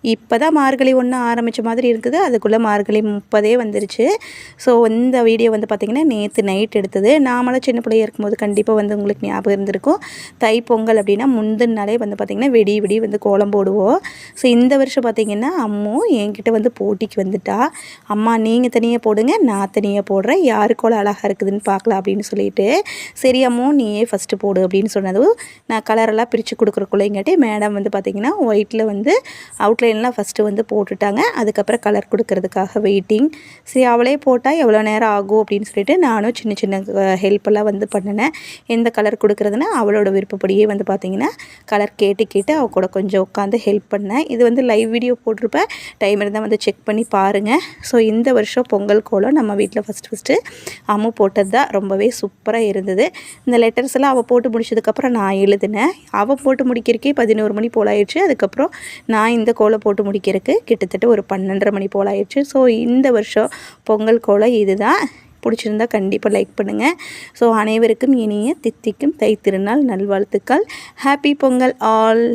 இப்போ தான் மார்கழி 1 ஆரம்பித்த மாதிரி இருக்குது. அதுக்குள்ளே மார்கழி 30 வந்துருச்சு. ஸோ இந்த வீடியோ வந்து பார்த்திங்கன்னா நேற்று நைட் எடுத்தது. நாமெல்லாம் சின்ன பிள்ளையா இருக்கும்போது கண்டிப்பாக வந்து உங்களுக்கு ஞாபகம் இருந்திருக்கும். தைப்பொங்கல் அப்படின்னா முந்தின நாளே வந்து பார்த்திங்கன்னா விடி வந்து கோலம் போடுவோம். ஸோ இந்த வருஷம் பார்த்திங்கன்னா அம்மு என்கிட்ட வந்து போட்டிக்கு வந்துட்டா. அம்மா நீங்கள் தனியாக போடுங்க, நான் தனியாக போடுறேன், யாரு கோலம் அழகாக இருக்குதுன்னு பார்க்கலாம் அப்படின்னு சொல்லிட்டு, சரி அம்மு நீயே ஃபஸ்ட்டு போடு அப்படின்னு சொன்னதும் நான் கலரெல்லாம் பிரித்து கொடுக்குறக்குள்ளேங்காட்டி மேடம் வந்து பார்த்திங்கன்னா ஒயிட்டில் வந்து அவுட்லைன்லாம் ஃபஸ்ட்டு வந்து போட்டுட்டாங்க. அதுக்கப்புறம் கலர் கொடுக்கறதுக்காக வெயிட்டிங். சரி அவளே போட்டால் எவ்வளோ நேரம் ஆகும் அப்படின்னு சொல்லிட்டு நானும் சின்ன சின்ன ஹெல்ப்பெல்லாம் வந்து பண்ணினேன். எந்த கலர் கொடுக்குறதுனா அவளோட விருப்பப்படியே வந்து பார்த்திங்கன்னா கலர் கேட்டு அவள் கூட கொஞ்சம் உட்காந்து ஹெல்ப் பண்ணேன். இது வந்து லைவ் வீடியோ போட்டிருப்பேன், டைம் இருந்தால் வந்து செக் பண்ணி பாருங்கள். ஸோ இந்த வருஷம் பொங்கல் கோலம் நம்ம வீட்டில் ஃபஸ்ட்டு அம்மு போட்டது தான் ரொம்பவே சூப்பராக இருந்தது. இந்த லெட்டர்ஸ் எல்லாம் அவள் போட்டு முடிச்சதுக்கப்புறம் நான் எழுதினேன். அவள் போட்டு முடிக்கிறக்கே 11 மணி போல் ஆயிடுச்சு. அதுக்கப்புறம் நான் இந்த கோலம் போட்டு முடிக்கிறதுக்கு கிட்டத்தட்ட ஒரு 12:30 மணி போல் ஆயிடுச்சு. ஸோ இந்த வருஷம் பொங்கல் கோலம் இதுதான். பிடிச்சிருந்தா கண்டிப்பாக லைக் பண்ணுங்கள். ஸோ அனைவருக்கும் இனிய தித்திக்கும் தை திருநாள் நல்வாழ்த்துக்கள். Happy Pongal all.